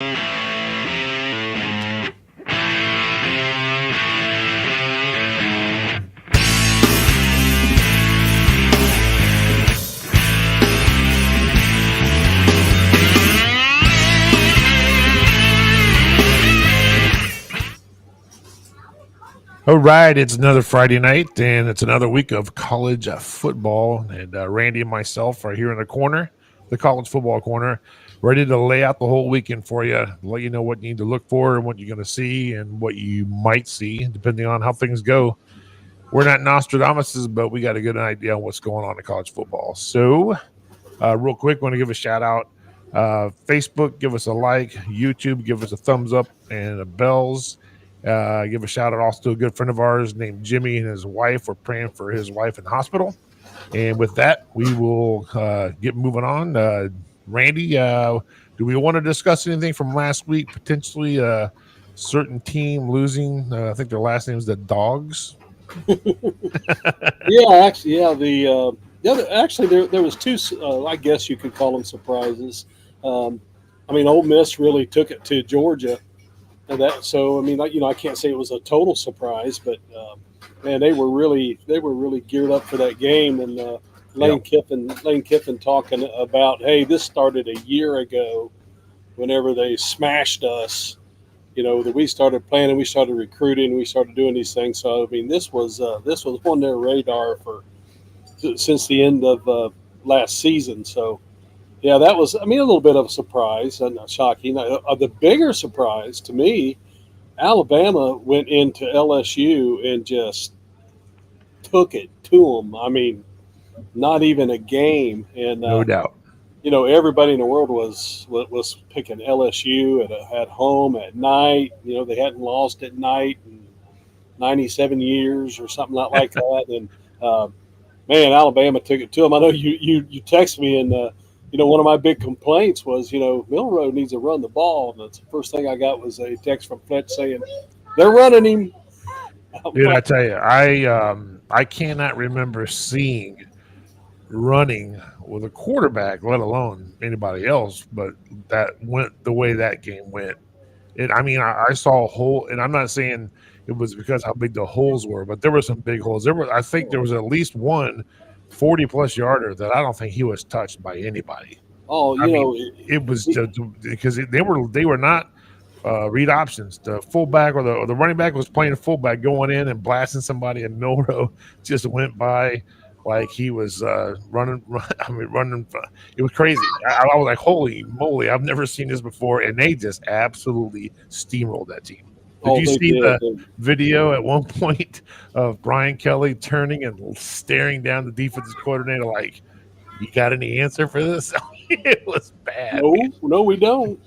All right, it's another Friday night, and it's another week of college football. And Randy and myself are here in the corner, the college football corner, ready to lay out the whole weekend for you, let you know what you need to look for and what you're going to see and what you might see, depending on how things go. We're not Nostradamuses, but we got a good idea on what's going on in college football. So, real quick, want to give a shout out. Facebook, give us a like. YouTube, give us a thumbs up and a bells. Give a shout out also to a good friend of ours named Jimmy and his wife. We're praying for his wife in hospital. And with that, we will get moving on. Randy, do we want to discuss anything from last week? Potentially a certain team losing. I think their last name is the Dogs. Yeah, actually, yeah. The other actually there was two. I guess you could call them surprises. I mean, Ole Miss really took it to Georgia, and that. So I mean, I can't say it was a total surprise, but man, they were really geared up for that game. And Lane Kiffin talking about, hey, this started a year ago, whenever they smashed us. That we started planning, we started recruiting, we started doing these things. So I mean, this was on their radar since the end of last season. So yeah, that was, I mean, a little bit of a surprise and shocking. The bigger surprise to me, Alabama went into LSU and just took it to them. I mean, not even a game, and No doubt. Everybody in the world was picking LSU at home at night. They hadn't lost at night in 97 years or something like that. And man, Alabama took it to them. I know you text me, and one of my big complaints was Milroe needs to run the ball. And that's the first thing I got was a text from Fletch saying they're running him. Dude, I tell you, I cannot remember seeing running with a quarterback, let alone anybody else, but that went the way that game went. I saw a hole, and I'm not saying it was because how big the holes were, but there were some big holes. I think there was at least one 40-plus yarder that I don't think he was touched by anybody. Oh, it was just because they were not read options. The fullback or the running back was playing fullback, going in and blasting somebody, and Milroe just went by like he was running. It was crazy. I was like, holy moly, I've never seen this before. And they just absolutely steamrolled that team. Did you see the video at one point of Brian Kelly turning and staring down the defensive coordinator like, you got any answer for this? It was bad. No, we don't.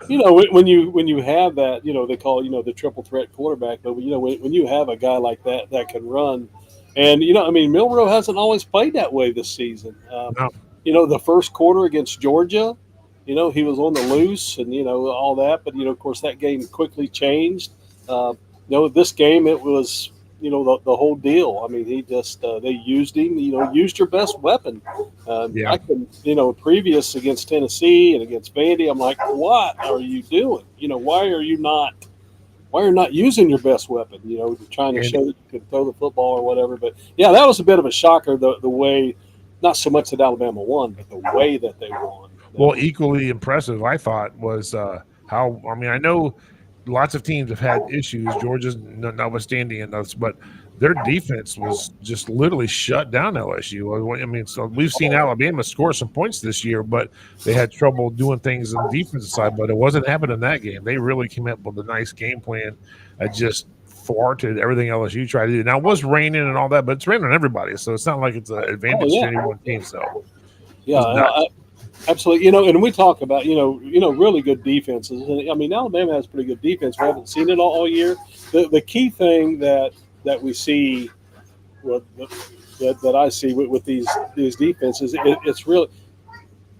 When you have that, they call the triple threat quarterback. But when you have a guy like that can run. And, Milroe hasn't always played that way this season. No. The first quarter against Georgia, he was on the loose and, all that. But, of course, that game quickly changed. This game, it was, the whole deal. I mean, he just they used him, used your best weapon. I can, previous against Tennessee and against Vandy, I'm like, what are you doing? Why are you not using your best weapon, trying to show that you can throw the football or whatever. But, yeah, that was a bit of a shocker, the way, not so much that Alabama won, but the way that they won. Well, equally impressive, I thought, was I know lots of teams have had issues, Georgia's notwithstanding in those, but their defense was just literally shut down LSU. So we've seen Alabama score some points this year, but they had trouble doing things on the defensive side, but it wasn't happening in that game. They really came up with a nice game plan that just thwarted everything LSU tried to do. Now, it was raining and all that, but it's raining on everybody, so it's not like it's an advantage to any one team. So, absolutely. And we talk about, really good defenses. And, Alabama has pretty good defense. We haven't seen it all year. The key thing that we see, that I see with these defenses, it's really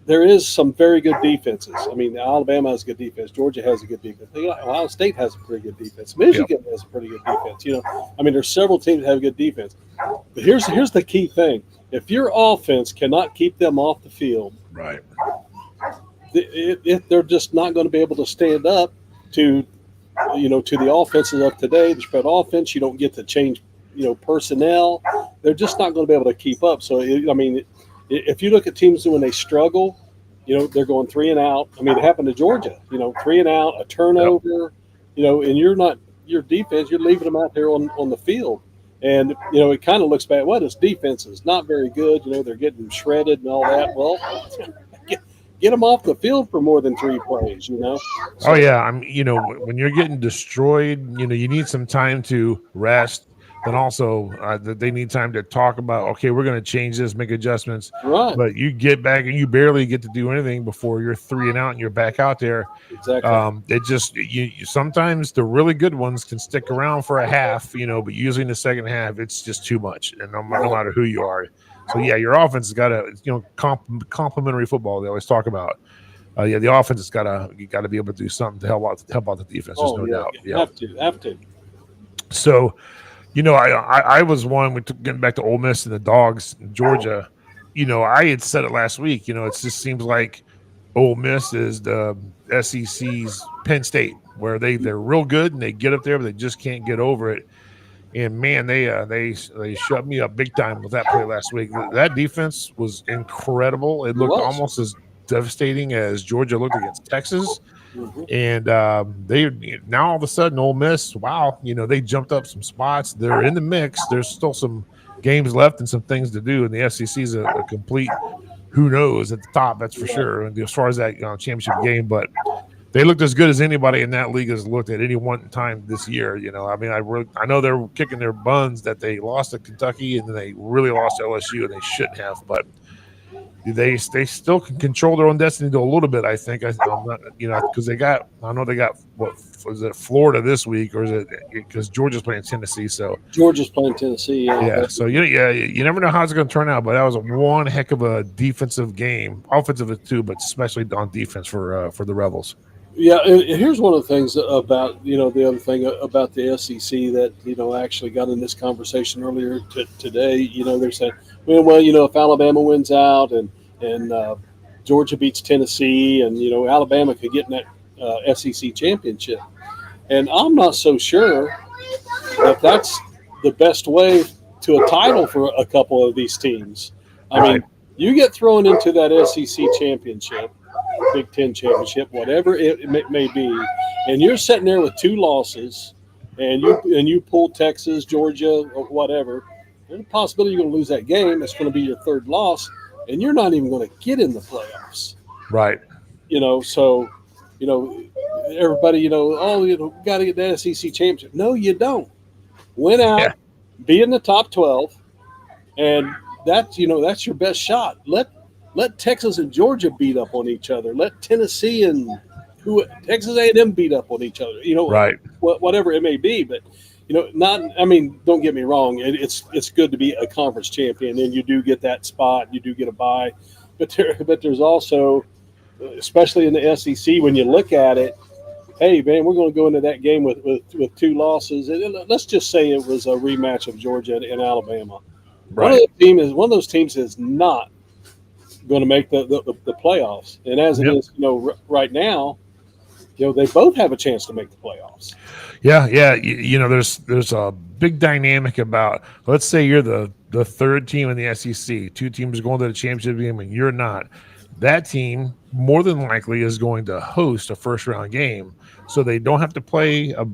there is some very good defenses. Alabama has a good defense. Georgia has a good defense. Ohio State has a pretty good defense. Michigan has a pretty good defense. There's several teams that have a good defense. But here's the key thing: if your offense cannot keep them off the field, right, they're just not going to be able to stand up to to the offenses of today, the spread offense. You don't get to change personnel. They're just not going to be able to keep up. So if you look at teams when they struggle, they're going 3 and out. I mean, it happened to Georgia. 3 and out, a turnover. And your defense. You're leaving them out there on the field. And, it kind of looks bad. Well, this defense is not very good. They're getting shredded and all that. Well, get them off the field for more than 3 plays, So, oh, yeah. When you're getting destroyed, you need some time to rest. Then also they need time to talk about, okay, we're going to change this, make adjustments. Right. But you get back and you barely get to do anything before you're 3 and out and you're back out there. Exactly. It just sometimes the really good ones can stick around for a half, but usually in the second half it's just too much, and no matter who you are. So yeah, your offense has got to complementary football. They always talk about. The offense has got to be able to do something to help out the defense. There's no doubt. Yeah. Have to. So. I was one. Getting back to Ole Miss and the Dogs in Georgia. I had said it last week. It just seems like Ole Miss is the SEC's Penn State, where they're real good and they get up there, but they just can't get over it. And man, they shut me up big time with that play last week. That defense was incredible. It looked almost as devastating as Georgia looked against Texas. Mm-hmm. And they now all of a sudden Ole Miss, wow, they jumped up some spots. They're in the mix. There's still some games left and some things to do. And the SEC is a complete who knows at the top, that's for sure. And as far as that championship game, but they looked as good as anybody in that league has looked at any one time this year. I know they're kicking their buns that they lost to Kentucky and then they really lost to LSU and they shouldn't have, but they still can control their own destiny to a little bit, I think. Because they got what was it, Florida this week, or is it because Georgia's playing Tennessee? So Georgia's playing Tennessee. Yeah. So you never know how it's going to turn out, but that was one heck of a defensive game, offensive too, but especially on defense for the Rebels. Yeah, and here's one of the things about the other thing about the SEC that actually got in this conversation earlier today. They're saying, well, if Alabama wins out and Georgia beats Tennessee, and Alabama could get in that SEC championship, and I'm not so sure that that's the best way to a title for a couple of these teams. I mean, you get thrown into that SEC championship, Big Ten championship, whatever it may be, and you're sitting there with 2 losses, and you pull Texas, Georgia, or whatever. There's a possibility you're going to lose that game. It's going to be your 3rd loss, and you're not even going to get in the playoffs. Right. So everybody, got to get that SEC championship. No, you don't. Win out, be in the top 12, and that's your best shot. Let Texas and Georgia beat up on each other. Let Tennessee and Texas A&M beat up on each other. Right. Whatever it may be, but not. I mean, don't get me wrong. It's good to be a conference champion, and you do get that spot. You do get a bye, but there's also, especially in the SEC, when you look at it, hey man, we're going to go into that game with 2 losses. And let's just say it was a rematch of Georgia and Alabama. Right. One of those teams is not going to make the playoffs, and as it is, right now, they both have a chance to make the playoffs. Yeah. There's a big dynamic about, let's say you're the 3rd team in the SEC, 2 teams are going to the championship game, and you're not. That team more than likely is going to host a 1st-round game, so they don't have to play a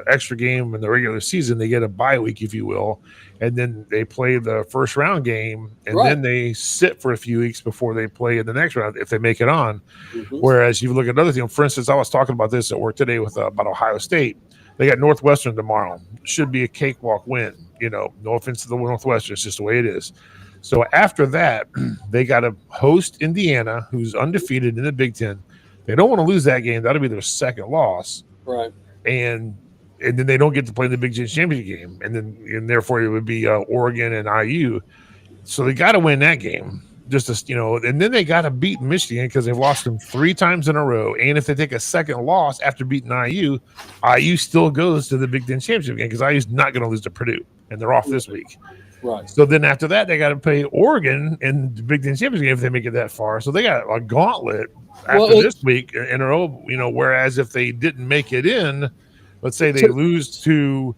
extra game in the regular season. They get a bye week, if you will, and then they play the 1st-round game, and then they sit for a few weeks before they play in the next round if they make it on. Mm-hmm. Whereas you look at another team, for instance, I was talking about this at work today with about Ohio State. They got Northwestern tomorrow. Should be a cakewalk win. No offense to the Northwestern, it's just the way it is. So after that, they got to host Indiana, who's undefeated in the Big Ten. They don't want to lose that game. That'll be their 2nd loss. Right. And then they don't get to play the Big Ten championship game. And therefore it would be Oregon and IU. So they got to win that game. And then they got to beat Michigan because they've lost them 3 times in a row. And if they take a 2nd loss after beating IU still goes to the Big Ten championship game because IU's not going to lose to Purdue, and they're off this week. Right. So then after that, they got to play Oregon in the Big Ten championship game if they make it that far. So they got a gauntlet after this week in a row. Whereas if they didn't make it in, let's say they lose to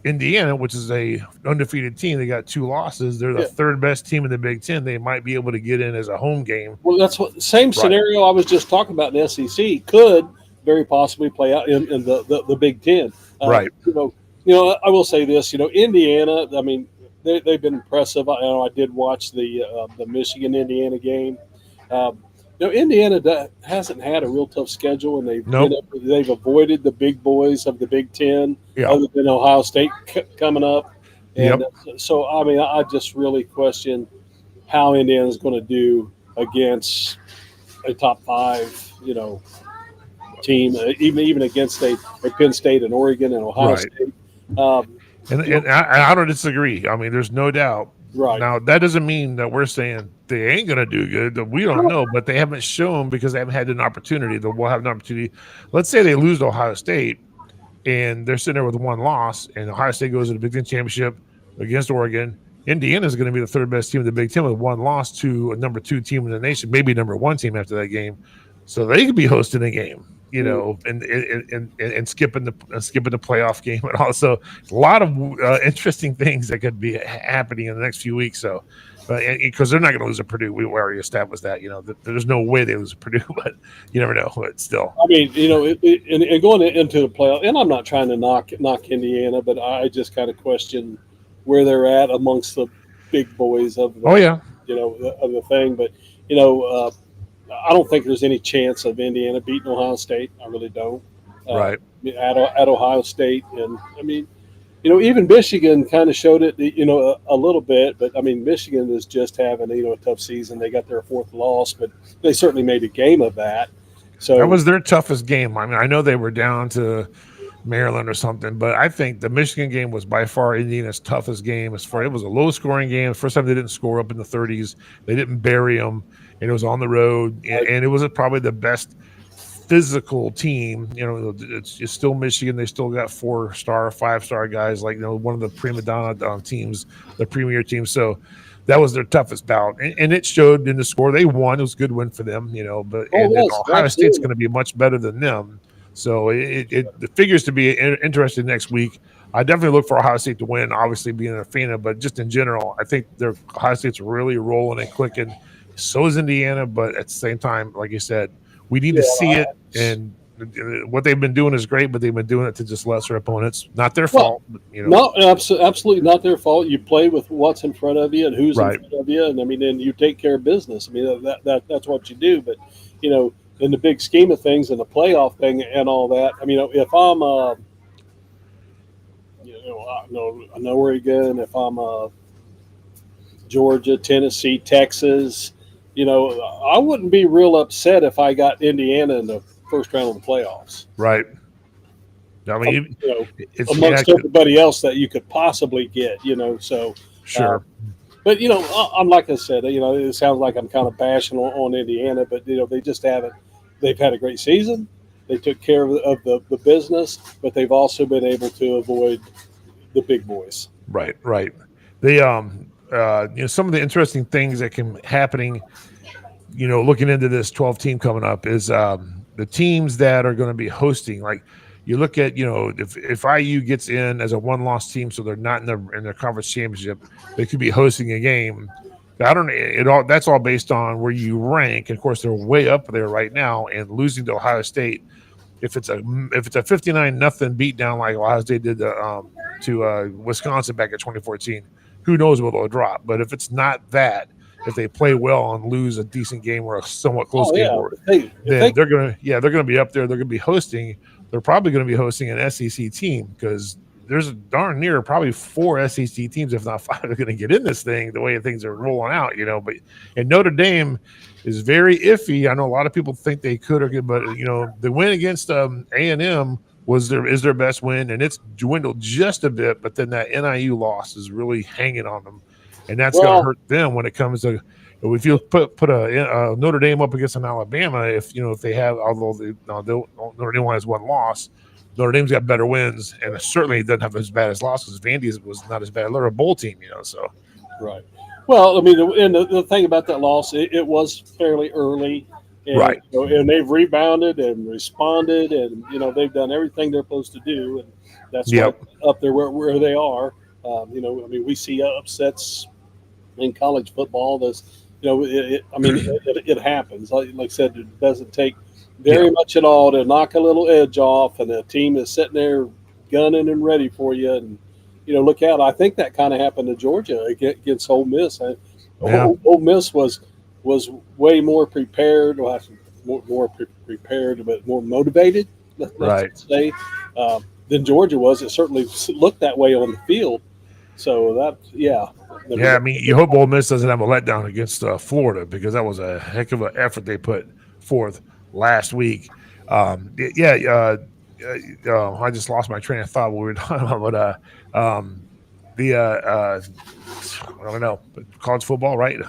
Indiana, which is a undefeated team, they got 2 losses. They're the third best team in the Big Ten. They might be able to get in as a home game. Well, that's what same scenario I was just talking about in the SEC could very possibly play out in the Big Ten. Right. I will say this. Indiana. I mean, they've been impressive. I did watch the Michigan-Indiana game. Indiana hasn't had a real tough schedule, and they've avoided the big boys of the Big Ten, other than Ohio State coming up. And so, I mean, I just really question how Indiana's going to do against a top 5, team, even against a Penn State and Oregon and Ohio State. And I don't disagree. I mean, there's no doubt. Right. Now, that doesn't mean that we're saying they ain't going to do good. We don't know, but they haven't shown because they haven't had an opportunity. They'll have an opportunity. Let's say they lose to Ohio State and they're sitting there with 1 loss, and Ohio State goes to the Big Ten championship against Oregon. Indiana is going to be the third best team in the Big Ten with 1 loss to a number 2 team in the nation, maybe number 1 team after that game. So they could be hosting a game, and skipping the playoff game, and also a lot of interesting things that could be happening in the next few weeks. So, because they're not going to lose to Purdue, we already established that. There's no way they lose to Purdue, but you never know. But still, I mean, and going into the playoff, and I'm not trying to knock Indiana, but I just kind of question where they're at amongst the big boys of the, of the thing. But I don't think there's any chance of Indiana beating Ohio State. I really don't. Right. At Ohio State. And, I mean, even Michigan kind of showed it, a little bit. But, I mean, Michigan is just having, a tough season. They got their 4th loss, but they certainly made a game of that. So that was their toughest game. I mean, I know they were down to Maryland or something, but I think the Michigan game was by far Indiana's toughest game. It was a low-scoring game. The first time they didn't score up in the 30s. They didn't bury them. And it was on the road, and it was probably the best physical team. It's still Michigan. They still got 4-star, 5-star guys, like one of the prima donna teams, the premier team. So that was their toughest bout, and it showed in the score. They won. It was a good win for them, But Ohio State's going to be much better than them. So it figures to be interesting next week. I definitely look for Ohio State to win. Obviously, being a fan of, but just in general, I think Ohio State's really rolling and clicking. So is Indiana, but at the same time, like you said, we need to see it. And what they've been doing is great, but they've been doing it to just lesser opponents. Not their fault. But, No, absolutely not their fault. You play with what's in front of you and who's in front of you, and I mean, and you take care of business. I mean, that's what you do. But in the big scheme of things, and the playoff thing, and all that, I mean, if I'm an Oregon, if I'm Georgia, Tennessee, Texas. I wouldn't be real upset if I got Indiana in the first round of the playoffs. Right. I mean, it's amongst everybody else that you could possibly get, so. Sure. But, I'm like I said, it sounds like I'm kind of bashing on Indiana, but, they just haven't. They've had a great season. They took care of the business, but they've also been able to avoid the big boys. Right. They, some of the interesting things that can happening, looking into this 12 team coming up is the teams that are going to be hosting. Like you look at, if IU gets in as a 1-loss team, so they're not in their conference championship, they could be hosting a game. That's all based on where you rank. Of course, they're way up there right now, and losing to Ohio State. If it's a 59-0 beatdown like Ohio State did to Wisconsin back in 2014. Who knows what they'll drop? But if it's not that, if they play well and lose a decent game or a somewhat close game, then they're gonna be up there. They're gonna be hosting. They're probably gonna be hosting an SEC team because there's darn near probably 4 SEC teams, if not 5, are gonna get in this thing the way things are rolling out. But Notre Dame is very iffy. I know a lot of people think they could or could, but the win against A&M is their best win, and it's dwindled just a bit. But then that NIU loss is really hanging on them, and that's going to hurt them when it comes to if you put a Notre Dame up against an Alabama, if they have, although Notre Dame has one loss, Notre Dame's got better wins, and it certainly doesn't have as bad as losses. Vandy's was not as bad. They're a bowl team, so. Right. Well, I mean, and the thing about that loss, it was fairly early. And, Right. And they've rebounded and responded, and they've done everything they're supposed to do, and that's why up there where they are. I mean, we see upsets in college football. It happens. Like I said, it doesn't take very much at all to knock a little edge off, and the team is sitting there gunning and ready for you. And look out. I think that kind of happened to Georgia against Ole Miss. Ole Miss was way more prepared, prepared, but more motivated. Let's say than Georgia was. It certainly looked that way on the field. So I mean, you hope Ole Miss doesn't have a letdown against Florida, because that was a heck of an effort they put forth last week. I just lost my train of thought when we were talking about I don't know, college football, right?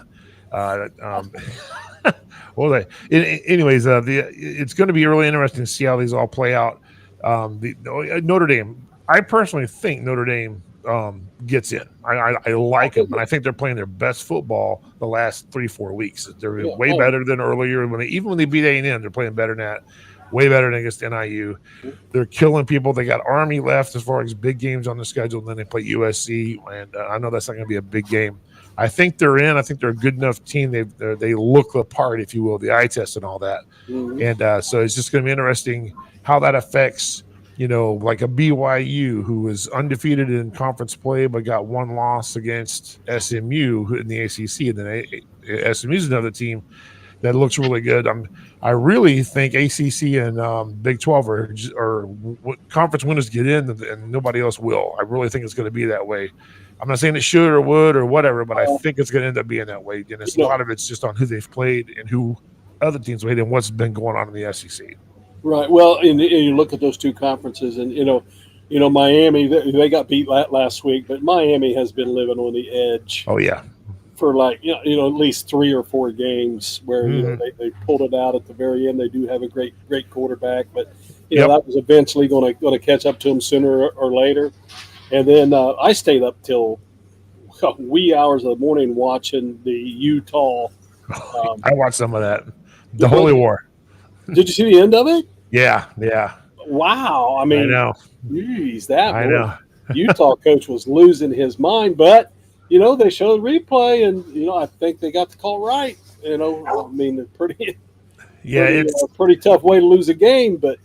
Well, anyways, it's going to be really interesting to see how these all play out. Notre Dame, I personally think Notre Dame gets in. I like them, and I think they're playing their best football the last 3-4 weeks. They're way better than earlier. Even when they beat A&M, they're playing better than that. Way better than against NIU. They're killing people. They got Army left as far as big games on the schedule, and then they play USC, and I know that's not going to be a big game. I think they're in. I think they're a good enough team. They look the part, if you will, the eye test and all that. Mm-hmm. And so it's just going to be interesting how that affects, like a BYU who was undefeated in conference play but got one loss against SMU in the ACC, and then SMU is another team that looks really good. I really think ACC and Big 12 are conference winners get in, and nobody else will. I really think it's going to be that way. I'm not saying it should or would or whatever, but I think it's going to end up being that way. And a lot of it's just on who they've played and who other teams played and what's been going on in the SEC. Right. Well, and you look at those two conferences, and Miami, they got beat last week, but Miami has been living on the edge. Oh yeah. For at least 3 or 4 games where they pulled it out at the very end. They do have a great quarterback, but that was eventually going to catch up to them sooner or later. And then I stayed up till wee hours of the morning watching the Utah. I watched some of that. The Holy War. Did you see the end of it? Yeah. Wow. I mean, I know. Geez, I know. Utah coach was losing his mind, but they showed replay, and I think they got the call right. I mean, it's a pretty tough way to lose a game, but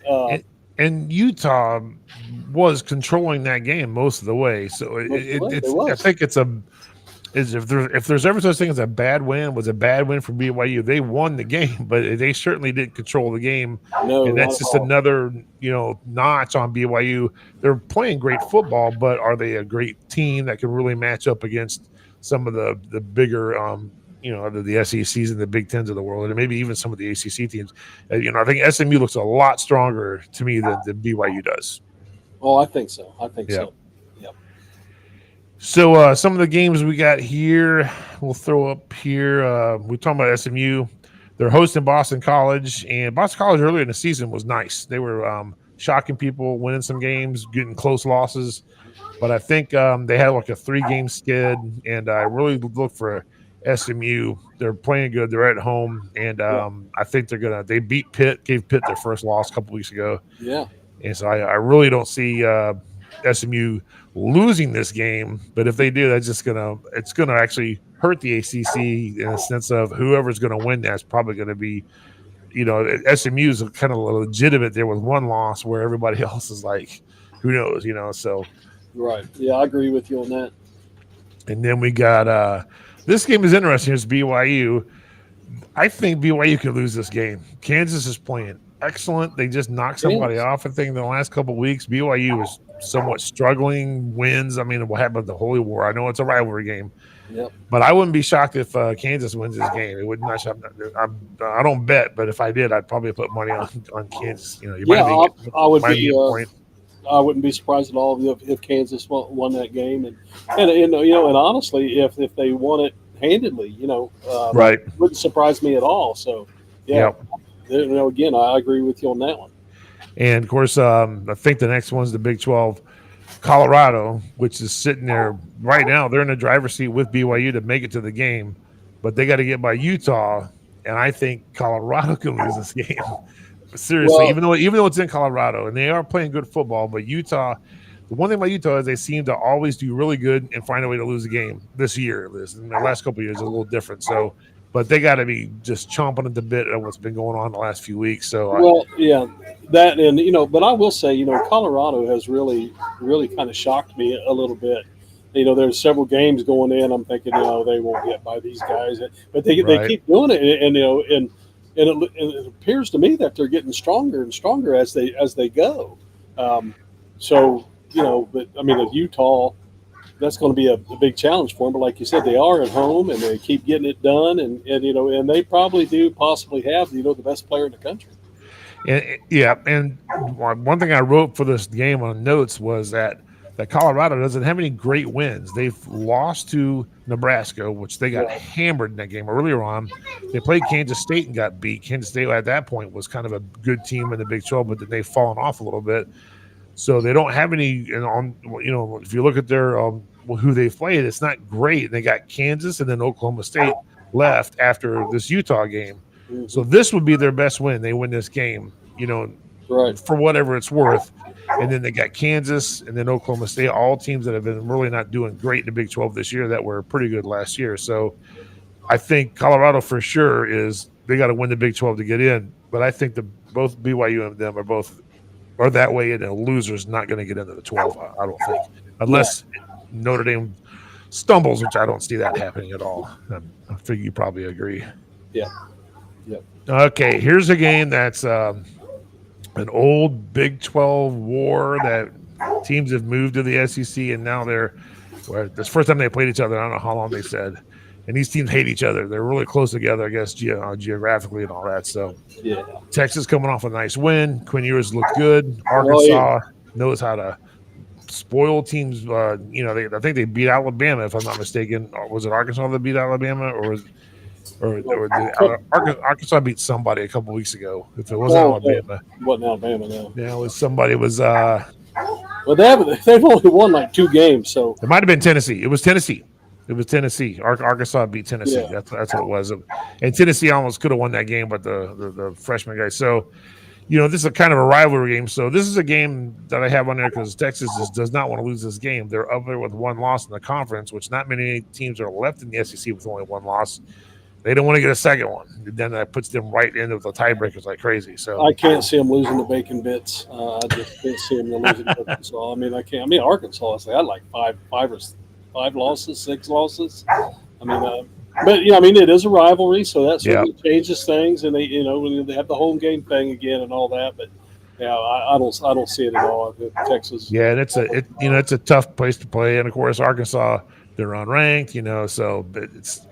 and Utah was controlling that game most of the way. So I think if there's ever such thing as a bad win, it was a bad win for BYU. They won the game, but they certainly didn't control the game. No, and that's just another notch on BYU. They're playing great football, but are they a great team that can really match up against some of the bigger the SECs and the Big Tens of the world, and maybe even some of the ACC teams? I think SMU looks a lot stronger to me than BYU does. Oh, I think so. So. Yep. So some of the games we got here, we'll throw up here. We're talking about SMU. They're hosting Boston College, and Boston College earlier in the season was nice. They were shocking people, winning some games, getting close losses. But I think they had like a 3-game skid, and I really look for SMU. They're playing good. They're at home, and I think they beat Pitt, gave Pitt their first loss a couple weeks ago. Yeah. And so I really don't see SMU losing this game. But if they do, it's gonna actually hurt the ACC in a sense of whoever's going to win that's probably going to be, SMU is kind of legitimate there with one loss where everybody else is like, who knows, so. Right. Yeah, I agree with you on that. And then we got this game is interesting. It's BYU. I think BYU could lose this game. Kansas is playing excellent. They just knocked somebody off, I think, in the last couple of weeks. BYU is somewhat struggling, wins. I mean, what happened with the Holy War? I know it's a rivalry game. Yep. But I wouldn't be shocked if Kansas wins this game. It would not shock. I don't bet, but if I did, I'd probably put money on Kansas. I wouldn't be surprised at all if Kansas won that game, and honestly, if they won it handedly. Right. Wouldn't surprise me at all. So, yeah, Yep. again, I agree with you on that one. And of course, I think the next one's the Big 12, Colorado, which is sitting there right now. They're in the driver's seat with BYU to make it to the game, but they got to get by Utah. And I think Colorado can lose this game. Seriously, Well, even though it's in Colorado and they are playing good football, but Utah, the one thing about Utah is they seem to always do really good and find a way to lose a game this year. In the last couple of years, a little different. So, but they got to be just chomping at the bit of what's been going on the last few weeks. So, yeah, that and but I will say, Colorado has really, really kind of shocked me a little bit. There's several games going in. I'm thinking, they won't get by these guys, but they Right. keep doing it, and it appears to me that they're getting stronger and stronger as they go. So but I mean, at Utah, that's going to be a big challenge for them. But like you said, they are at home and they keep getting it done, and they probably do possibly have the best player in the country. and one thing I wrote for this game on notes was that Colorado doesn't have any great wins. They've lost to Nebraska, which they got hammered in that game earlier on. They played Kansas State and got beat. Kansas State at that point was kind of a good team in the Big 12, but then they've fallen off a little bit. So they don't have any. If you look at their who they've played, it's not great. They got Kansas and then Oklahoma State left after this Utah game. Mm-hmm. So this would be their best win. They win this game, Right. for whatever it's worth. And then they got Kansas and then Oklahoma State, all teams that have been really not doing great in the Big 12 this year that were pretty good last year. So I think Colorado for sure they got to win the Big 12 to get in. But I think both BYU and them are that way, and a loser's not going to get into the 12, I don't think. Unless Notre Dame stumbles, which I don't see that happening at all. I figure you probably agree. Yeah. Yeah. Okay, here's a game that's an old Big 12 war that teams have moved to the SEC, and now this first time they played each other. I don't know how long they said. And these teams hate each other. They're really close together, I guess, geographically and all that. So, Texas coming off a nice win. Quinn Ewers looked good. Arkansas knows how to spoil teams. I think they beat Alabama, if I'm not mistaken. Was it Arkansas that beat Alabama, or Arkansas beat somebody a couple weeks ago? If it wasn't Alabama, it wasn't Alabama. No. Yeah, it was somebody. It was. Well, they've only won like 2 games, so it might have been Tennessee. It was Tennessee. Arkansas beat Tennessee. Yeah. That's what it was. And Tennessee almost could have won that game, but the freshman guy. So, this is a kind of a rivalry game. So this is a game that I have on there because Texas does not want to lose this game. They're up there with one loss in the conference, which not many teams are left in the SEC with only one loss. They don't want to get a second one. Then that puts them right into the tiebreakers like crazy. So I can't see them losing the bacon bits. I just can't see them losing to Arkansas. I mean, I can't. I mean, Arkansas. I had like five losses, 6 losses. I mean, but it is a rivalry, so that certainly changes things. And they, when they have the home game thing again and all that. But I don't see it at all. Texas. Yeah, and it's a tough place to play, and of course Arkansas, they're unranked. So it's.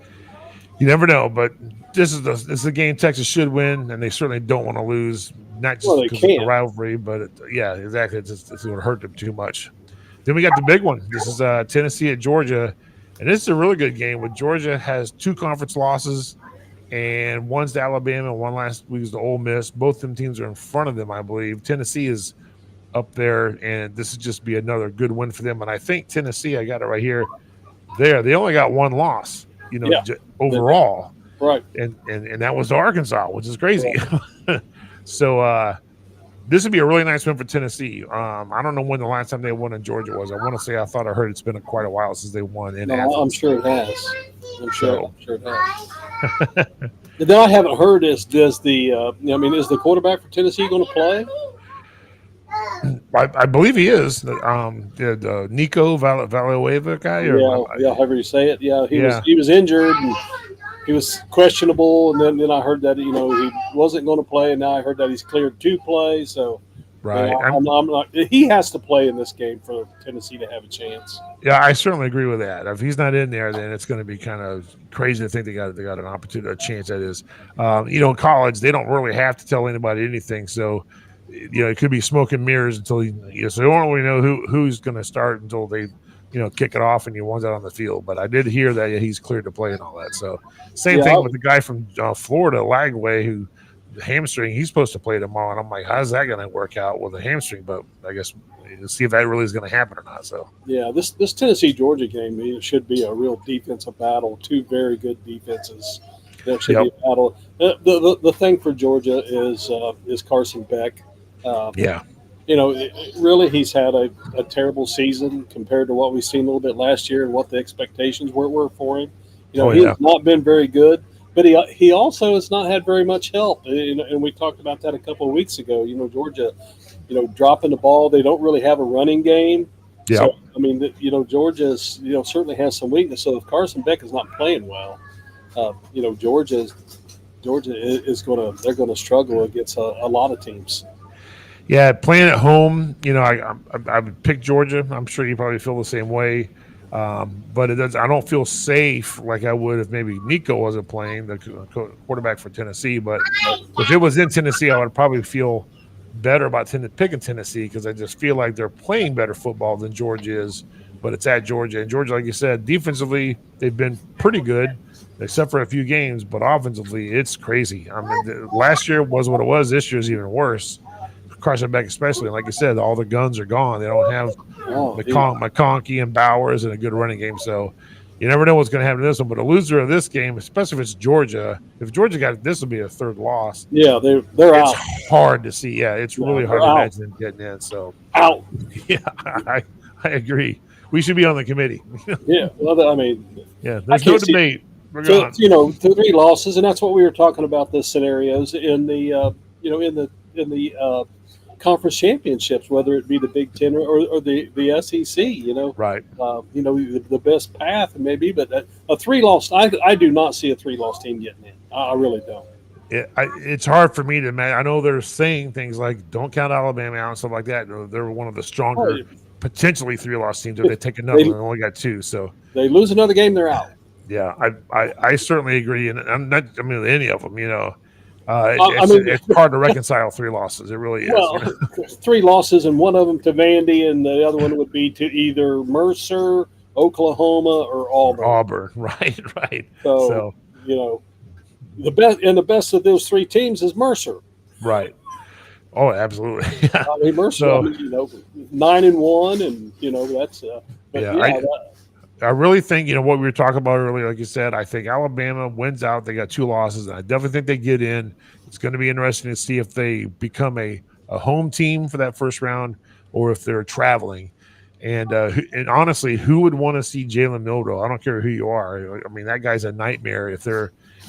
You never know, but this is a game Texas should win, and they certainly don't want to lose. Not just because of the rivalry, but exactly. It's going to hurt them too much. Then we got the big one. This is Tennessee at Georgia, and this is a really good game. With Georgia has 2 conference losses, and one's to Alabama, and one last week is to Ole Miss. Both them teams are in front of them, I believe. Tennessee is up there, and this would just be another good win for them. And I think Tennessee, I got it right here. They only got 1 loss. Overall, right, and that was to Arkansas, which is crazy. Right. So this would be a really nice win for Tennessee. I don't know when the last time they won in Georgia was. I want to say I heard it's been quite a while since they won in Athens. I'm sure it has. I'm sure it has. Then I haven't heard is the quarterback for Tennessee going to play? I believe he is. The Nico Villanueva guy, however you say it. Yeah, he was injured and he was questionable, and then I heard that he wasn't going to play, and now I heard that he's cleared to play. So right, I'm not. He has to play in this game for Tennessee to have a chance. Yeah, I certainly agree with that. If he's not in there, then it's going to be kind of crazy to think they got an opportunity, a chance. That is, in college they don't really have to tell anybody anything, so. It could be smoke and mirrors until so they don't really know who's going to start until they kick it off and you want that on the field. But I did hear that he's cleared to play and all that. So same Yeah, thing with the guy from Florida, Lagway, who the hamstring, he's supposed to play tomorrow. And I'm like, how's that going to work out with a hamstring? But I guess we'll see if that really is going to happen or not. So yeah, this Tennessee Georgia game, it should be a real defensive battle. Two very good defenses. That should be a battle. The thing for Georgia is Carson Beck. Yeah. Really, he's had a terrible season compared to what we've seen a little bit last year and what the expectations were for him. He's not been very good, but he also has not had very much help. And we talked about that a couple of weeks ago. Georgia, dropping the ball. They don't really have a running game. Yeah. So, I mean, Georgia's, certainly has some weakness. So if Carson Beck is not playing well, Georgia is they're going to struggle against a lot of teams. Yeah, playing at home, I would pick Georgia. I'm sure you probably feel the same way. But I don't feel safe like I would if maybe Nico wasn't playing, the quarterback for Tennessee. But if it was in Tennessee, I would probably feel better about picking Tennessee because I just feel like they're playing better football than Georgia is. But it's at Georgia. And Georgia, like you said, defensively, they've been pretty good, except for a few games. But offensively, it's crazy. I mean, last year was what it was. This year is even worse. Carson Beck especially. Like you said, all the guns are gone. They don't have McConkey and Bowers and a good running game. So you never know what's going to happen in this one. But a loser of this game, especially if it's Georgia, if Georgia got it, this will be a third loss. Yeah, they're out. It's hard to see. Yeah, it's really hard to imagine them getting in. So out. Yeah, I agree. We should be on the committee. Yeah, well, I mean, there's no debate. We're gone. 3 losses, and that's what we were talking about. The scenarios in the in the conference championships, whether it be the Big Ten or the SEC. Right. The best path maybe, but a 3-loss. I do not see a 3-loss team getting in. I really don't. It's hard for me to imagine. I know they're saying things like don't count Alabama out and stuff like that. They're one of the stronger, potentially 3-loss teams if they take another. They only got 2, so they lose another game, they're out. Yeah, I certainly agree, and I'm not. I mean, any of them, it's hard to reconcile 3 losses. It really is. Well, 3 losses, and one of them to Vandy, and the other one would be to either Mercer, Oklahoma, or Auburn. Right. So the best of those 3 teams is Mercer. Right. Oh, absolutely. Yeah. I mean, Mercer, 9-1, and that's. I really think, what we were talking about earlier, like you said, I think Alabama wins out. They got 2 losses, and I definitely think they get in. It's going to be interesting to see if they become a home team for that first round or if they're traveling. And honestly, who would want to see Jalen Milroe? I don't care who you are. I mean, that guy's a nightmare. If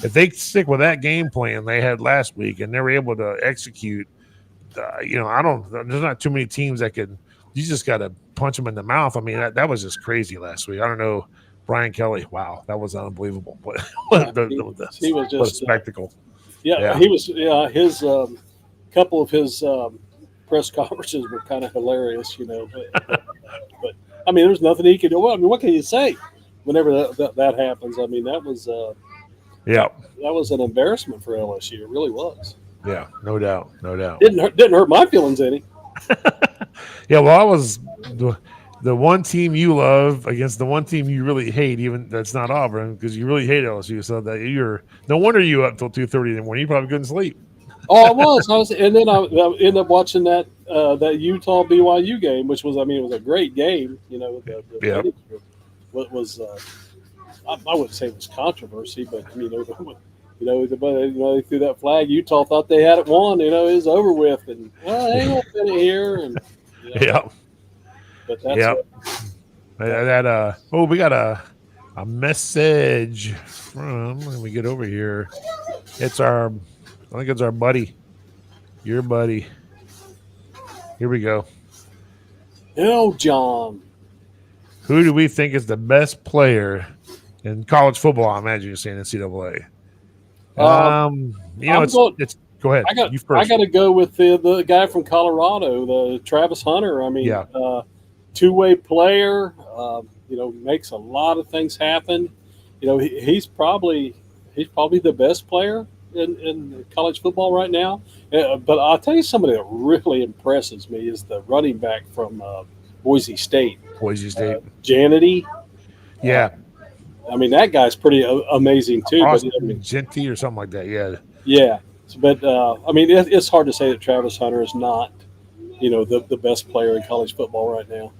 they stick with that game plan they had last week and they're able to execute, there's not too many teams that can. You just got to punch him in the mouth. I mean, that was just crazy last week. I don't know, Brian Kelly. Wow, that was unbelievable. But he was just what a spectacle. He was. Yeah, his couple of his press conferences were kind of hilarious. But I mean, there's nothing he could do. Well, I mean, what can you say whenever that happens? I mean, that was that was an embarrassment for LSU. It really was. Yeah, no doubt. Didn't hurt my feelings any. Yeah, well, I was the one team you love against the one team you really hate, even that's not Auburn, because you really hate LSU. So that no wonder you were up till 2:30 in the morning. You probably couldn't sleep. Oh, I was, and then I ended up watching that Utah BYU game, which was, it was a great game. What was I wouldn't say it was controversy, but they threw that flag. Utah thought they had it won. It was over with, and hang on a minute here, and But that's we got a message from. Let me get over here. I think it's our buddy, your buddy. Here we go. John. Who do we think is the best player in college football? I imagine you're saying NCAA. It's go ahead. You first. I got to go with the guy from Colorado, the Travis Hunter. Two-way player. Makes a lot of things happen. He's probably the best player in college football right now. But I'll tell you, somebody that really impresses me is the running back from Boise State. Boise State. Jannety. Yeah. I mean, that guy's pretty amazing too. Austin But I mean, Genty or something like that. Yeah. yeah. But I mean, it's hard to say that Travis Hunter is not, the best player in college football right now.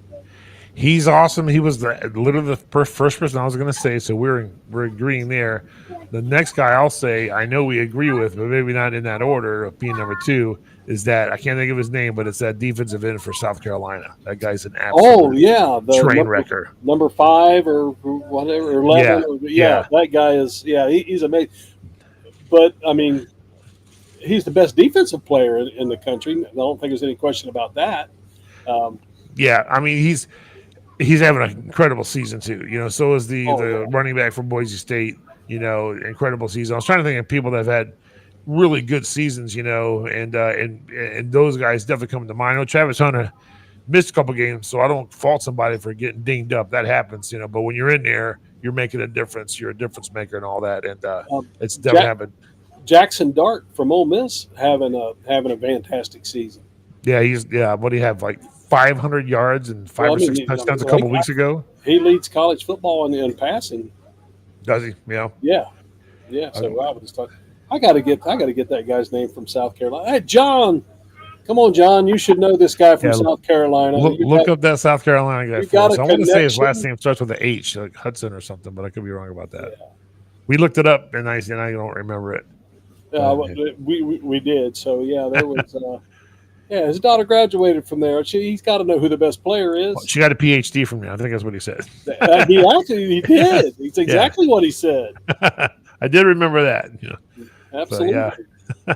He's awesome. He was literally the first person I was going to say. So we're agreeing there. The next guy I'll say I know we agree with, but maybe not in that order of being number 2. Is that I can't think of his name, but it's that defensive end for South Carolina. That guy's an absolute the train wrecker. Number 5 or whatever, or 11. Yeah. That guy is. Yeah, he's amazing. But I mean, he's the best defensive player in the country. I don't think there's any question about that. Yeah, I mean he's having an incredible season too. So is the running back from Boise State. Incredible season. I was trying to think of people that have had really good seasons. And those guys definitely come to mind. I know Travis Hunter missed a couple games, so I don't fault somebody for getting dinged up. That happens. But when you're in there, you're making a difference. You're a difference maker and all that. And it's definitely happened. Jackson Dart from Ole Miss having a fantastic season. Yeah, what do you have, like 500 yards and 5 or 6 touchdowns a couple weeks ago? He leads college football in passing. Does he? Yeah. Yeah. So Rob was talking. I got to get that guy's name from South Carolina. Hey, John, come on, John. You should know this guy from South Carolina. Look up that South Carolina guy for us. I want to say his last name starts with an H, like Hudson or something, but I could be wrong about that. Yeah. We looked it up, and I don't remember it. We did. So there was. His daughter graduated from there. He's got to know who the best player is. She got a PhD from there. I think that's what he said. He did. It's exactly what he said. I did remember that. Absolutely. So,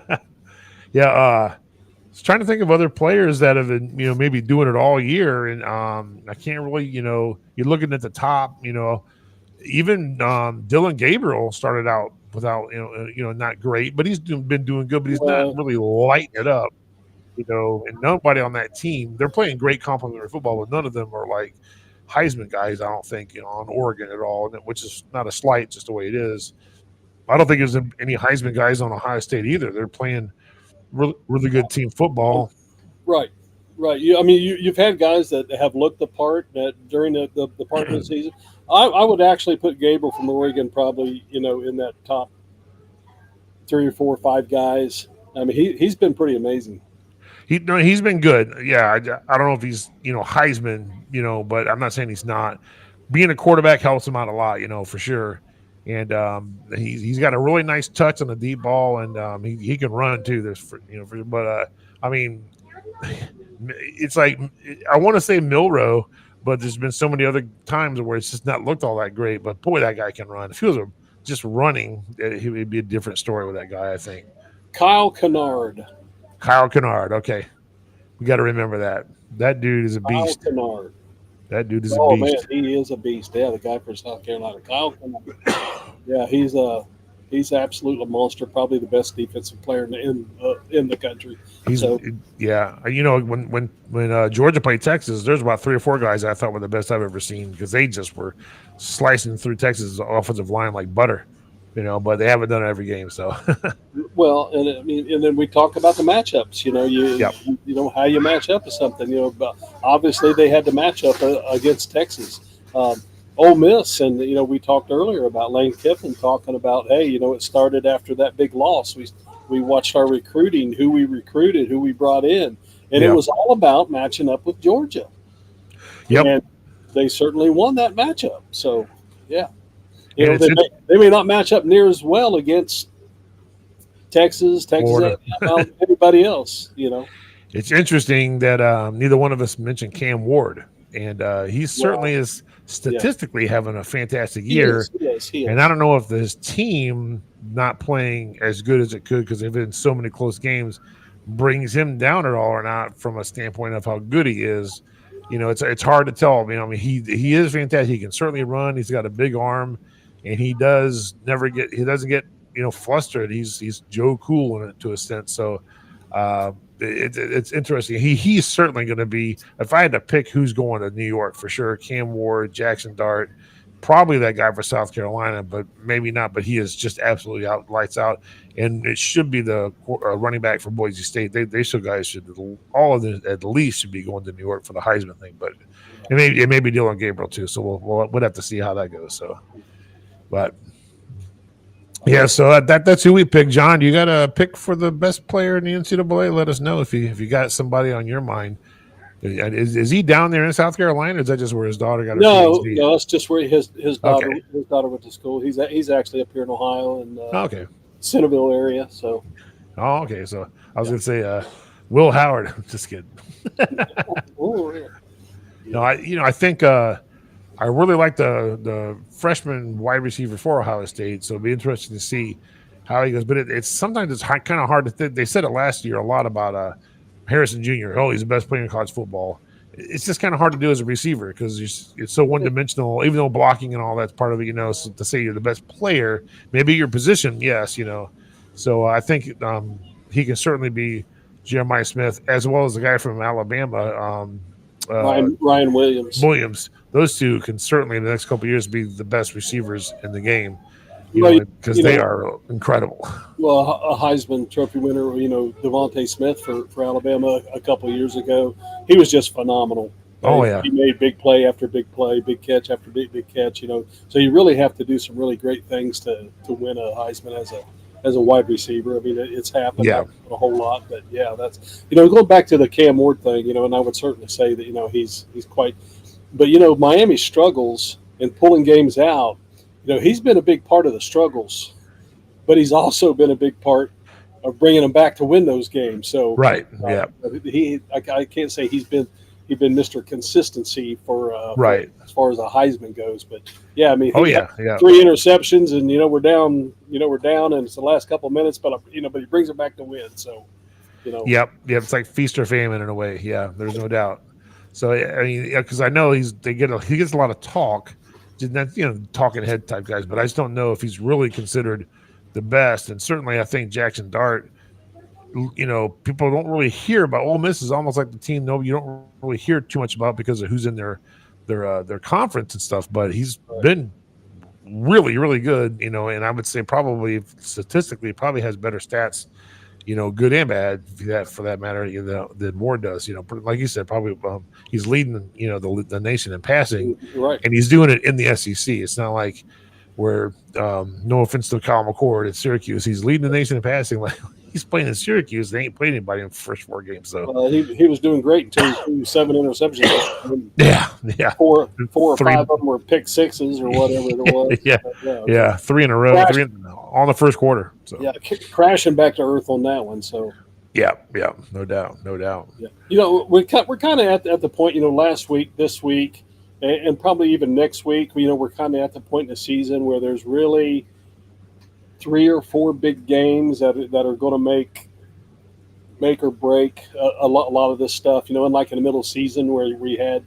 I was trying to think of other players that have been, maybe doing it all year, and I can't really, you're looking at the top, even Dylan Gabriel started out without, not great, but he's been doing good, but he's not really lighting it up. And nobody on that team, they're playing great complementary football, but none of them are like Heisman guys, I don't think, on Oregon at all, which is not a slight, just the way it is. I don't think there's any Heisman guys on Ohio State either. They're playing really, really good team football. Right. You've had guys that have looked the part during the part of the season. I would actually put Gabriel from Oregon probably, in that top 3 or 4 or 5 guys. I mean, he's been pretty amazing. He's been good. Yeah, I don't know if he's, Heisman, but I'm not saying he's not. Being a quarterback helps him out a lot, for sure. And he's got a really nice touch on the deep ball, and he can run too. I mean, it's like I want to say Milroe, but there's been so many other times where it's just not looked all that great. But boy, that guy can run. If he was just running, it would be a different story with that guy, I think. Kyle Kennard. Okay. We got to remember that. That dude is a beast. Kyle Kennard. That dude is a beast. Man, he is a beast. Yeah, the guy from South Carolina. Kyle Kennard. Yeah, he's absolutely a monster. Probably the best defensive player in the country. When Georgia played Texas, there's about 3 or 4 guys I thought were the best I've ever seen because they just were slicing through Texas' offensive line like butter. But they haven't done it every game. So, well, and then we talk about the matchups. How you match up with something. But obviously they had to match up against Texas, Ole Miss, and we talked earlier about Lane Kiffin talking about, hey, it started after that big loss. We watched our recruiting, who we recruited, who we brought in, and it was all about matching up with Georgia. Yep, and they certainly won that matchup. So, yeah. They may not match up near as well against Texas, anybody else, It's interesting that neither one of us mentioned Cam Ward, and he certainly is statistically having a fantastic year. He is. And I don't know if his team not playing as good as it could because they've been so many close games brings him down at all or not from a standpoint of how good he is. It's hard to tell. He is fantastic. He can certainly run. He's got a big arm. And he doesn't get flustered. He's Joe Cool in it to a sense. So it's interesting. He's certainly going to be. If I had to pick who's going to New York for sure, Cam Ward, Jackson Dart, probably that guy for South Carolina, but maybe not. But he is just absolutely lights out, and it should be the running back for Boise State. They still guys should all of them at least should be going to New York for the Heisman thing, but it may be Dylan Gabriel too. So we'll have to see how that goes. So, but yeah, so that's who we picked. John, you got a pick for the best player in the NCAA? Let us know if you got somebody on your mind. Is he down there in South Carolina? Or is that just where his daughter got her PhD? No, that's just where his daughter went to school. He's actually up here in Ohio and Centerville area. So, okay. So I was gonna say Will Howard. Just kidding. Oh, yeah. No, I think I really like the freshman wide receiver for Ohio State. So it'll be interesting to see how he goes. But it's sometimes it's kind of hard to think. They said it last year a lot about Harrison Jr. Oh, he's the best player in college football. It's just kind of hard to do as a receiver because it's so one dimensional. Even though blocking and all that's part of it, so to say you're the best player, maybe your position, yes, So I think he can certainly be Jeremiah Smith as well as the guy from Alabama, Ryan Williams. Those two can certainly in the next couple of years be the best receivers in the game. Because they are incredible. Well, a Heisman Trophy winner, Devontae Smith for Alabama a couple of years ago, he was just phenomenal. Oh, yeah. He made big play after big play, big catch after big catch, So you really have to do some really great things to win a Heisman as a wide receiver. I mean, it's happened a whole lot. But, yeah, that's – going back to the Cam Ward thing, and I would certainly say that, he's quite – but, Miami struggles in pulling games out. He's been a big part of the struggles, but he's also been a big part of bringing them back to win those games. So I can't say he's been Mr. Consistency for as far as a Heisman goes, but yeah, I mean, 3 interceptions, and we're down, and it's the last couple of minutes, but but he brings it back to win. So, Yep, it's like feast or famine in a way. Yeah, there's no doubt. So I mean, because I know he gets a lot of talk. Talking head type guys, but I just don't know if he's really considered the best. And certainly, I think Jackson Dart. People don't really hear about. Ole Miss is almost like the team. No, you don't really hear too much about because of who's in their conference and stuff. But he's been really, really good. And I would say probably statistically probably has better stats. Good and bad for that matter, than Ward does. Like you said, probably he's leading, the nation in passing, right? And he's doing it in the SEC. It's not like where, no offense to Kyle McCord at Syracuse, he's leading the nation in passing. Like he's playing in Syracuse, they ain't played anybody in the first 4 games. So he was doing great until he threw 7 interceptions. Yeah. 4 or 5 of them were pick sixes or whatever it was. Yeah, 3 in a row, all in the first quarter. So crashing back to earth on that one. So yeah, no doubt. Yeah. We're kind of at the point. Last week, this week, and probably even next week. We're kind of at the point in the season where there's really 3 or 4 big games that are going to make or break a lot of this stuff. Unlike in the middle of the season where we had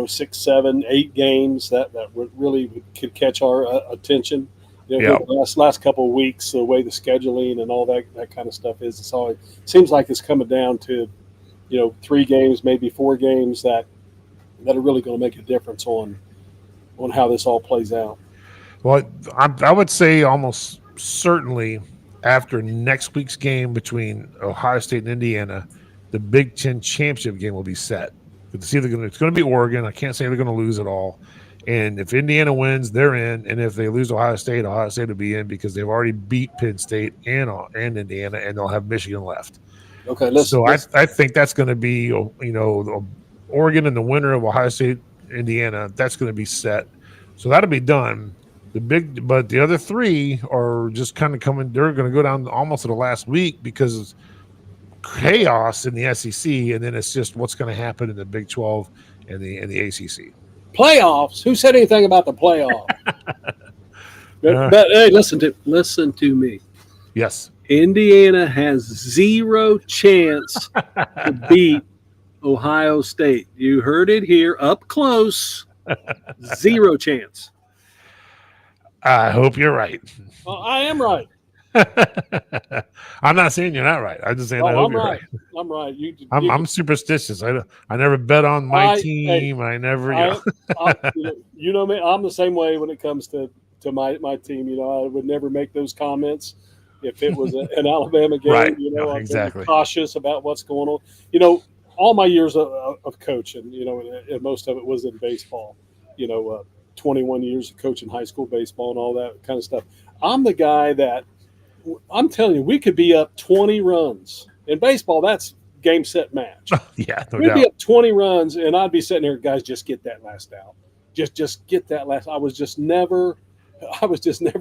6, 7, 8 games that really could catch our attention. The last couple of weeks, the way the scheduling and all that kind of stuff is, it seems like it's coming down to 3 games, maybe 4 games that are really going to make a difference on how this all plays out. Well, I would say almost certainly after next week's game between Ohio State and Indiana, the Big Ten championship game will be set. It's going to be Oregon. I can't say they're going to lose at all. And if Indiana wins, they're in. And if they lose Ohio State will be in because they've already beat Penn State and Indiana, and they'll have Michigan left. Okay. I think that's going to be, Oregon and the winner of Ohio State, Indiana. That's going to be set. So that'll be done. But the other 3 are just kind of coming. They're going to go down almost to the last week because of chaos in the SEC, and then it's just what's going to happen in the Big 12 and the ACC. Playoffs? Who said anything about the playoffs? but hey, listen to me. Yes. Indiana has 0 chance to beat Ohio State. You heard it here up close. 0 chance. I hope you're right. Well, I am right. I'm not saying you're not right. I'm just saying I Oh, hope I'm you're right. right. I'm right. I'm superstitious. I never bet on my Hey, team. I never, I, you know me. I'm the same way when it comes to my team. You know, I would never make those comments if it was an Alabama game. right. You No, know, I'm very exactly. cautious about what's going on. You know, all my years of coaching, you know, and most of it was in baseball. You know, 21 years of coaching high school baseball and all that kind of stuff. I'm the guy that I'm telling you, we could be up 20 runs in baseball. That's game, set, match. Yeah, no We'd be doubt. up 20 runs, and I'd be sitting here, guys, just get that last out. Just get that last. I was just never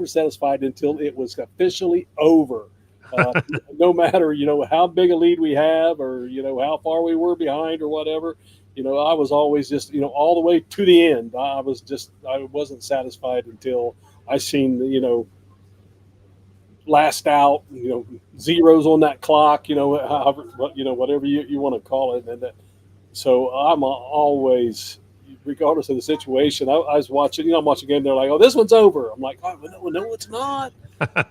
satisfied until it was officially over. Uh, no matter how big a lead we have, or how far we were behind, or whatever. I was always just all the way to the end. I wasn't satisfied until I seen last out, zeros on that clock, however, whatever you want to call it. And so I'm always, regardless of the situation, I was watching, I'm watching a game. They're like, oh, this one's over. I'm like, oh, no, it's not.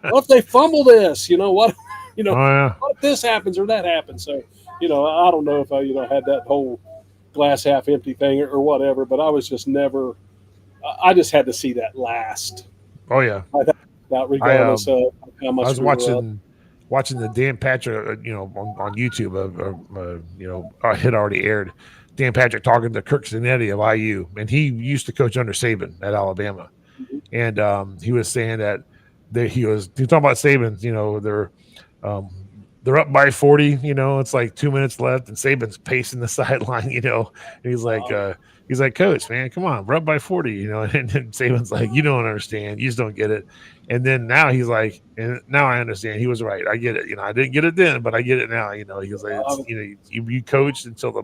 What if they fumble this? What, Oh yeah. what if this happens or that happens? So, I don't know if I, had that whole glass half empty thing or whatever, but I was just never, I just had to see that last. Oh yeah. Regardless of how I much was we were up. watching the Dan Patrick, on YouTube. It had already aired. Dan Patrick talking to Kirk Cinetti of IU, and he used to coach under Saban at Alabama, and he was saying that he was talking about Saban. Um, they're up by 40. It's like 2 minutes left, and Saban's pacing the sideline. And he's like. He's like, Coach, man, come on, we're up by 40, and then Saban's like, you don't understand. You just don't get it. And then now he's like, and now I understand. He was right. I get it. I didn't get it then, but I get it now. He was like, you coach until the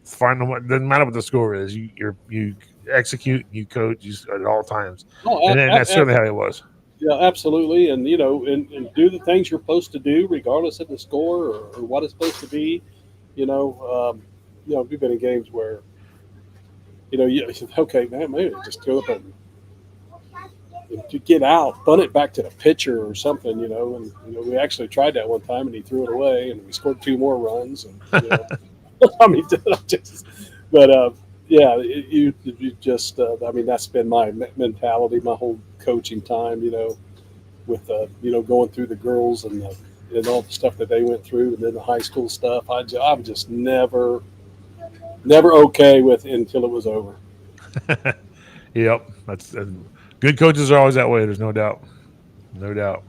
final, doesn't matter what the score is. You execute, you coach at all times. Oh, And then that's certainly how it was. yeah, absolutely. And, and do the things you're supposed to do, regardless of the score or what it's supposed to be. We've been in games where, okay, man, maybe just go up and to get out, bunt it back to the pitcher or something, And we actually tried that one time, and he threw it away, and we scored 2 more runs. And I mean, yeah, you just, I mean, that's been my mentality, my whole coaching time, with going through the girls and all the stuff that they went through, and then the high school stuff. I'm just never okay with it until it was over. Yep. That's good coaches are always that way. There's no doubt. No doubt.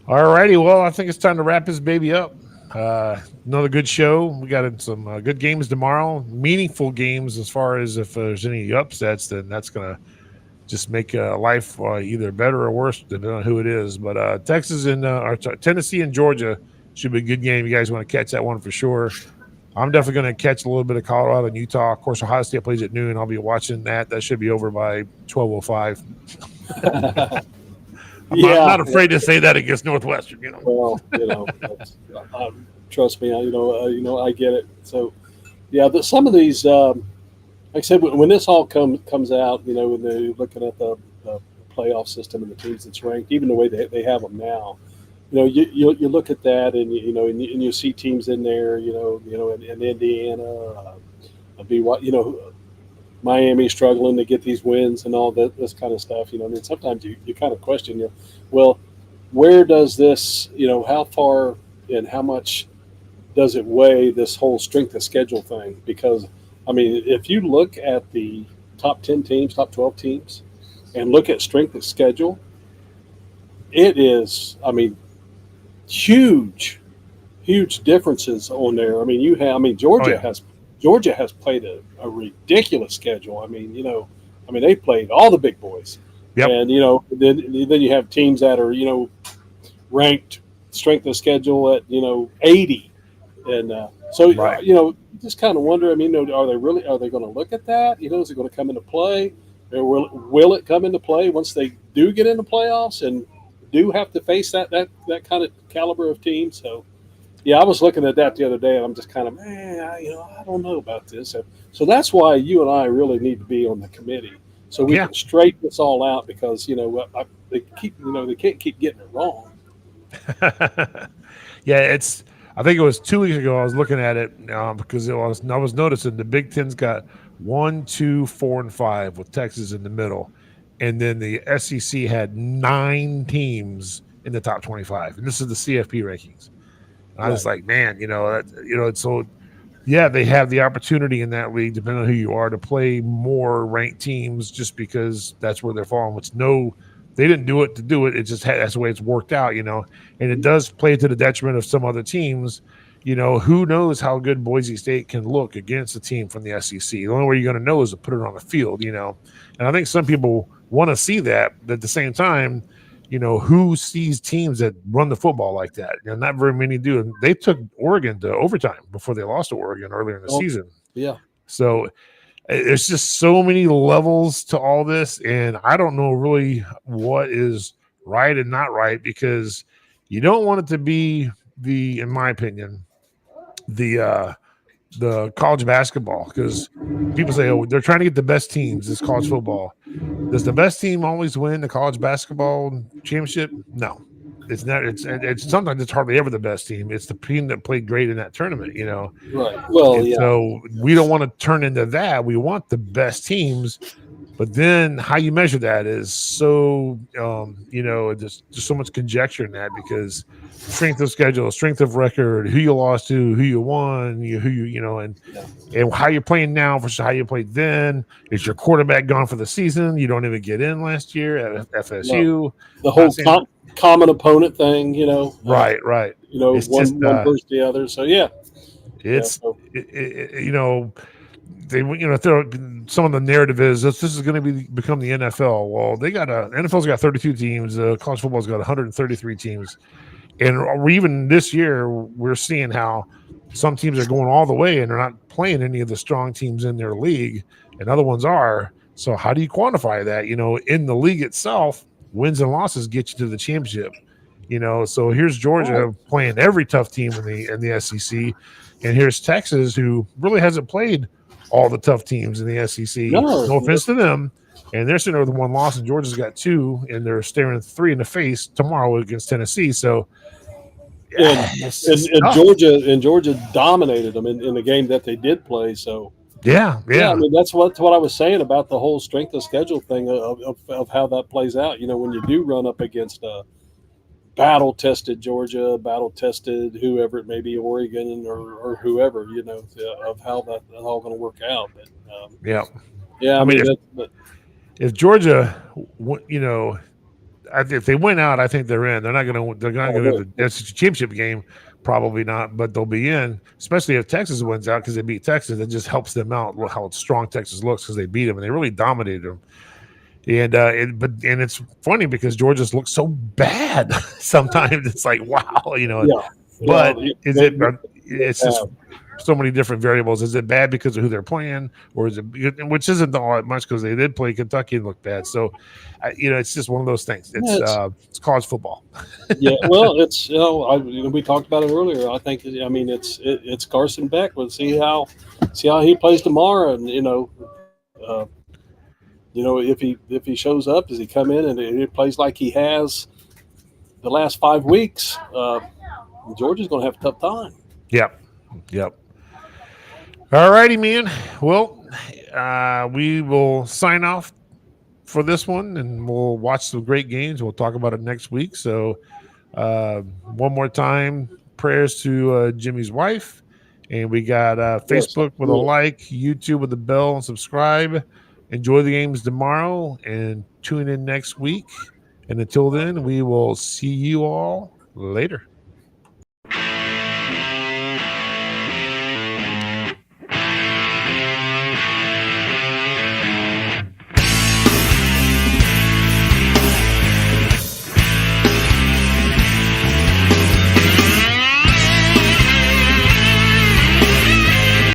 All righty. Well, I think it's time to wrap this baby up. Another good show. We got some good games tomorrow. Meaningful games as far as if there's any upsets, then that's going to just make life either better or worse depending on who it is. But Texas and Tennessee and Georgia should be a good game. You guys want to catch that one for sure. I'm definitely going to catch a little bit of Colorado and Utah. Of course, Ohio State plays at noon. I'll be watching that. That should be over by 12:05. I'm not afraid to say that against Northwestern. Well, trust me, I get it. So, yeah, some of these, like I said, when this all comes out, when they're looking at the playoff system and the teams that's ranked, even the way they have them now. You look at that, and you see teams in there, in Indiana, Miami struggling to get these wins and all this kind of stuff. I mean, sometimes you kind of question, well, where does this, how far and how much does it weigh this whole strength of schedule thing? Because, I mean, if you look at the top 10 teams, top 12 teams, and look at strength of schedule, it is, I mean, huge differences on there. I mean, Georgia has played a ridiculous schedule. I mean, they played all the big boys. Yep. And then you have teams that are ranked strength of schedule at 80, and so right. You just kind of wonder. I mean, are they going to look at that? Is it going to come into play? Or will it come into play once they do get into playoffs and do have to face that kind of caliber of team? So, yeah, I was looking at that the other day, and I'm just kind of, I don't know about this. So that's why you and I really need to be on the committee, so we can straighten this all out, because they can't keep getting it wrong. Yeah, it's. I think it was 2 weeks ago. I was looking at it because I was noticing the Big Ten's got 1, 2, 4, and 5 with Texas in the middle, and then the SEC had 9 teams in the top 25, and this is the CFP rankings. And I was Right. like, man, it's so yeah, they have the opportunity in that league, depending on who you are, to play more ranked teams just because that's where they're falling. Which they didn't do it to do it. It just that's the way it's worked out, And it does play to the detriment of some other teams. Who knows how good Boise State can look against a team from the SEC? The only way you're going to know is to put it on the field, And I think some people want to see that, but at the same time, who sees teams that run the football like that? Not very many do. And they took Oregon to overtime before they lost to Oregon earlier in the season. Yeah. So there's just so many levels to all this, and I don't know really what is right and not right, because you don't want it to be in my opinion, the college basketball, because people say, oh, they're trying to get the best teams. It's college football. Does the best team always win the college basketball championship? No, it's not. It's sometimes it's hardly ever the best team. It's the team that played great in that tournament, Right. Well, And yeah. so we don't want to turn into that. We want the best teams, but then how you measure that is so, there's just so much conjecture in that, because strength of schedule, strength of record, who you lost to, who you won, and how you're playing now versus how you played then. Is your quarterback gone for the season? You don't even get in last year at FSU. No. The whole common opponent thing, Right. It's one versus the other. So yeah, it's they some of the narrative is this is going to become the NFL. Well, NFL's got 32 teams. College football's got 133 teams, and even this year we're seeing how some teams are going all the way and they're not playing any of the strong teams in their league, and other ones are. So how do you quantify that? In the league itself, wins and losses get you to the championship. So here's Georgia playing every tough team in the SEC, and here's Texas, who really hasn't played all the tough teams in the SEC. No offense to them, and they're sitting there with 1 loss, and Georgia's got 2, and they're staring 3 in the face tomorrow against Tennessee. So, and Georgia dominated them in the game that they did play. So. Yeah. I mean, that's what I was saying about the whole strength of schedule thing of how that plays out. When you do run up against battle-tested Georgia, battle-tested whoever it may be, Oregon or whoever, of how that's all going to work out. But, I mean, if Georgia, if they win out, I think they're in. They're not going to go to the SEC championship game. Probably not, but they'll be in, especially if Texas wins out, because they beat Texas. It just helps them out how strong Texas looks, because they beat them and they really dominated them. And it's funny because Georgia's looks so bad sometimes. It's like, wow, But it's just so many different variables. Is it bad because of who they're playing, or is it, which isn't all that much, because they did play Kentucky and look bad. So, it's just one of those things. It's college football. Yeah, well, it's we talked about it earlier. I think it's Carson Beck. We'll see how he plays tomorrow, and if he shows up, does he come in and he plays like he has the last 5 weeks? Georgia's going to have a tough time. Yep. All righty, man. Well, we will sign off for this one, and we'll watch some great games. We'll talk about it next week. So one more time, prayers to Jimmy's wife. And we got Facebook with a like, YouTube with a bell, and subscribe. Enjoy the games tomorrow, and tune in next week. And until then, we will see you all later.